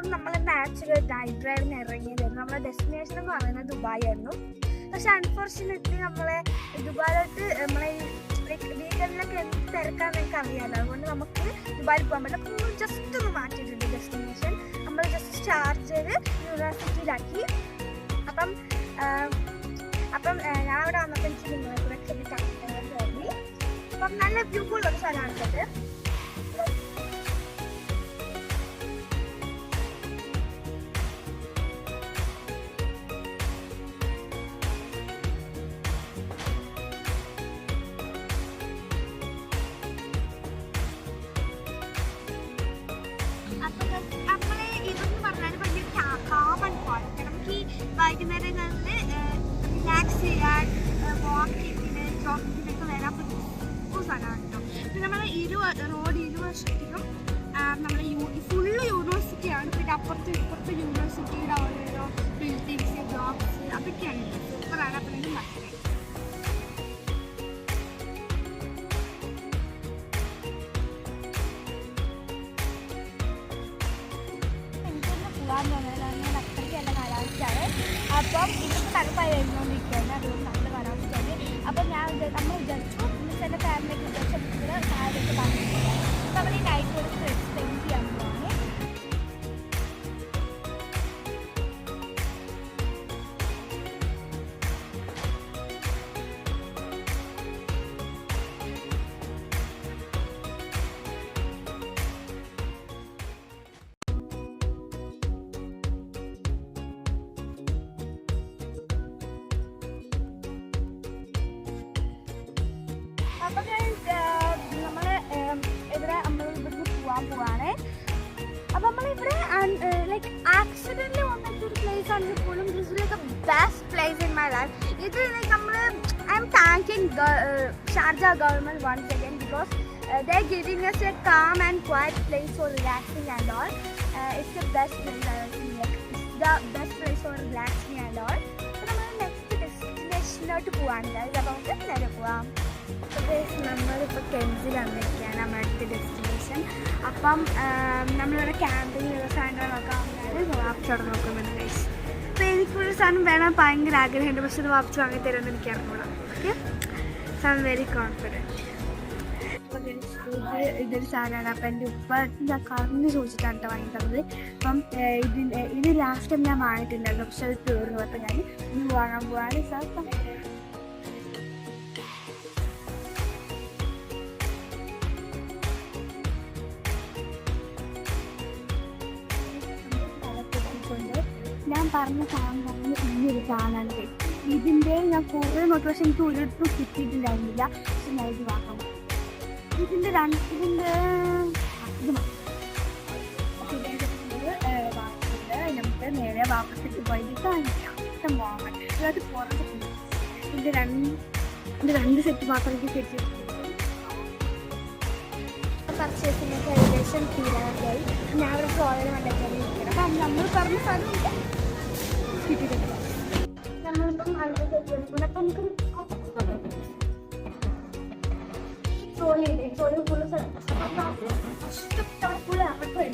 അപ്പം നമ്മൾ natural night ഡ്രൈവിന് ഇറങ്ങിയതായിരുന്നു. നമ്മുടെ ഡെസ്റ്റിനേഷൻ എന്ന് പറയുന്നത് ദുബായ് ആയിരുന്നു. പക്ഷെ അൺഫോർച്ചുനേറ്റ്ലി നമ്മളെ ദുബായിലോട്ട് നമ്മളെ വീക്കെൻഡിലൊക്കെ എന്ത് തിരക്കാന്ന് എനിക്ക് അറിയാമല്ലോ. അതുകൊണ്ട് നമുക്ക് ദുബായിൽ പോകാൻ പറ്റില്ല. അപ്പം നമ്മൾ ജസ്റ്റ് ഒന്ന് മാറ്റിയിട്ടുണ്ട് ഡെസ്റ്റിനേഷൻ. നമ്മൾ ജസ്റ്റ് ഷാർജയിൽ യൂണിവേഴ്സിറ്റിയിലാക്കി. അപ്പം ഞാൻ അവിടെ വന്നപ്പോൾ എനിക്ക് നിങ്ങളെ കൂടെ തോന്നി. അപ്പം നല്ല വ്യൂ ഉള്ളൊരു സ്ഥലമാണ് കേട്ടത്. നമ്മളെ ഇതെന്ന് പറഞ്ഞാൽ ഭയങ്കര കാമൺ പോലെ നമുക്ക് ഈ വൈകുന്നേരങ്ങളിൽ റിലാക്സ് ചെയ്യാൻ വാക്കിങ്ങിന് ജോഗിങ്ങിനൊക്കെ വരാൻ പറ്റുന്ന സ്ഥലമാണ് കേട്ടോ. പിന്നെ നമ്മളെ ഇരുവശത്തിലും നമ്മളെ ഫുള്ള് യൂണിവേഴ്സിറ്റിയാണ്. പിന്നെ അപ്പുറത്ത് ഇപ്പുറത്ത് യൂണിവേഴ്സിറ്റിയുടെ ഓരോരോ ബിൽഡിങ്സ് ബ്ലോക്സ് അതൊക്കെയാണ്. സൂപ്പറാണ്. അപ്പം എനിക്ക് മനസ്സിലായി. അത്രയ്ക്ക് നല്ല കാലാവസ്ഥയാണ്. അപ്പം ഇതൊക്കെ തണുപ്പായി വരുന്നോണ്ടിരിക്കുകയാണ്. അതുകൊണ്ട് നല്ല കാലാവസ്ഥയാണ്. അപ്പം നമ്മൾ വിചാരിച്ചു എൻ്റെ ഫാമിലിയൊക്കെ വിചാരിച്ചു സാരൊക്കെ പറഞ്ഞിട്ടുണ്ട്. അപ്പം നമ്മൾ ഈ നൈറ്റ് ഒരു സ്പെൻഡ് ചെയ്യാൻ പോവാണ്. അപ്പം നമ്മൾ ഇവിടുന്ന് പോകാൻ പോവാണ്. അപ്പം നമ്മളിവിടെ ലൈക്ക് ആക്സിഡൻ്റ് വന്നിട്ടൊരു പ്ലേസ് ആണെങ്കിൽ പോലും this like a best place in my life. ഇത് ലൈക്ക് നമ്മൾ I am thanking Sharjah government once again because they are giving us a calm and quiet place for relaxing and all. It's the best place I have seen. Like it's the best place for relaxing and all. അപ്പോൾ നമ്മൾ next ഡെസ്റ്റിനേഷനിലോട്ട് പോവാണ്. അപ്പോൾ നമുക്ക് നേരെ പോവാം. നമ്മളിപ്പോൾ Genzel വന്നിരിക്കുകയാണ് നമ്മുടെ അടുത്ത ഡെസ്റ്റിനേഷൻ. അപ്പം നമ്മളിവിടെ ക്യാമ്പിങ്ങിലുള്ള സാധനങ്ങളൊക്കെ വന്നാണ് വാപ്പിച്ചോടെ നോക്കുന്നുണ്ട് ഗൈസ്. അപ്പോൾ എനിക്കൊരു സാധനം വേണം ഭയങ്കര ആഗ്രഹമുണ്ട്. പക്ഷെ അത് വാപ്പിച്ച് വാങ്ങി തരുമെന്ന് എനിക്ക് അറിഞ്ഞൂടാ. Okay, so I am very confident. അപ്പോൾ ഇതൊരു സാധനമാണ്. അപ്പം എൻ്റെ ഉപ്പ ഞാൻ കറന്ന് ചോദിച്ചിട്ടാണ് കേട്ടോ വാങ്ങി തന്നത്. അപ്പം ഇത് ലാസ്റ്റ് ടൈം ഞാൻ വാങ്ങിയിട്ടുണ്ടായിരുന്നു. പക്ഷെ അത് തീർന്നു. അപ്പം ഞാൻ ഇനി വാങ്ങാൻ പോവാണ്. സാർ ഞാൻ പറഞ്ഞ സാധനം പറഞ്ഞ് ഇനിയൊരു സാധനമാണ്. ഇതിൻ്റെ ഞാൻ കുറേ നോക്കി. പക്ഷെ എനിക്ക് ഒരിടത്തും കിട്ടിയിട്ടുണ്ടായിരുന്നില്ല. പക്ഷെ ഞാൻ ഇത് വാങ്ങാൻ ഇതിൻ്റെ വാങ്ങിയിട്ടുണ്ട്. നമുക്ക് നേരെ വാപ്പസിട്ട് പോയിട്ട് കാണിക്കാം. മോഹൻ അത് പുറത്ത് ഇതിൻ്റെ രണ്ട് സെറ്റ് മാത്രം എനിക്ക് കിട്ടിയിട്ടുണ്ട്. പർച്ചേസിനൊക്കെ ഏകദേശം തീരാനായി. ഞാൻ ഒരു കോളേജ് മണ്ടേക്കാണ് ഇരിക്കണം. അപ്പം നമ്മൾ പറഞ്ഞ സ്ഥലമില്ല കിട്ടിയിട്ടുണ്ട്. നമ്മളിപ്പം അടുത്ത സെറ്റ് അപ്പം നമുക്ക് ട്രോളി ഫുള്ള് ഫുള്ള് അവിടെ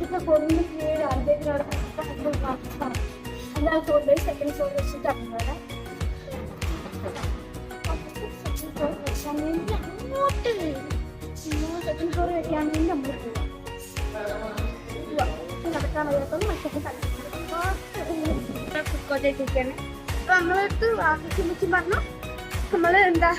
ഇപ്പം കൊണ്ടും കീഴ് അതിലേക്ക് എല്ലാ ഷോൾഡേഴ്സ് സെക്കൻഡ് ഷോൾഡർ വെച്ചിട്ട് അങ്ങോട്ട് സെക്കൻഡ് ഫ്ലോർ വയ്ക്കാണെങ്കിൽ നമ്മൾ നടക്കാൻ വയ്യാത്തത് മറ്റൊക്കെ ഫുഡ്കോട്ടേക്കാണ്. അപ്പോൾ നമ്മളടുത്ത് വാങ്ങിച്ച് പറഞ്ഞു നമ്മൾ എന്താ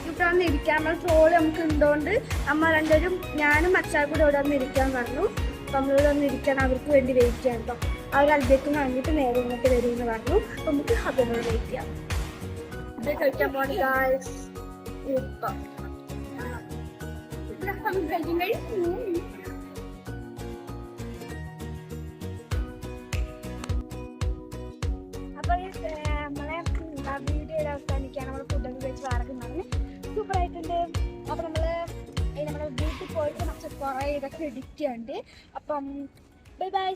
ഇവിടെ വന്ന് ഇരിക്കാൻ. നമ്മൾ ട്രോളി നമുക്ക് ഉണ്ടോണ്ട് നമ്മൾ രണ്ടുപേരും ഞാനും മച്ചാൽ കൂടെ ഇവിടെ വന്ന് ഇരിക്കാൻ പറഞ്ഞു. അപ്പം നമ്മളിവിടെ വന്ന് ഇരിക്കാൻ അവർക്ക് വേണ്ടി വെയിറ്റ് ചെയ്യാം കേട്ടോ. അവർ അതിലേക്ക് വാങ്ങിയിട്ട് നേരെ ഇങ്ങോട്ട് വരുമെന്ന് പറഞ്ഞു. അപ്പം നമുക്ക് അതിനോട് വെയിറ്റ് ചെയ്യാം. ഇത് കഴിക്കാൻ പോകണം ഗായ്സ്. ഇപ്പം അപ്പോൾ നമ്മളെ വീഡിയോയുടെ അവസാനിക്കുകയാണ്. നമ്മൾ ഫുഡൊക്കെ കഴിച്ച് വാറക്കുന്നതാണ്. സൂപ്പറായിട്ടുണ്ട്. അപ്പോൾ നമ്മുടെ വീട്ടിൽ പോയിട്ട് കുറച്ച് കുറേ ഇതൊക്കെ എഡിറ്റ് ചെയ്യാനുണ്ട്. അപ്പം ബൈ ബൈ.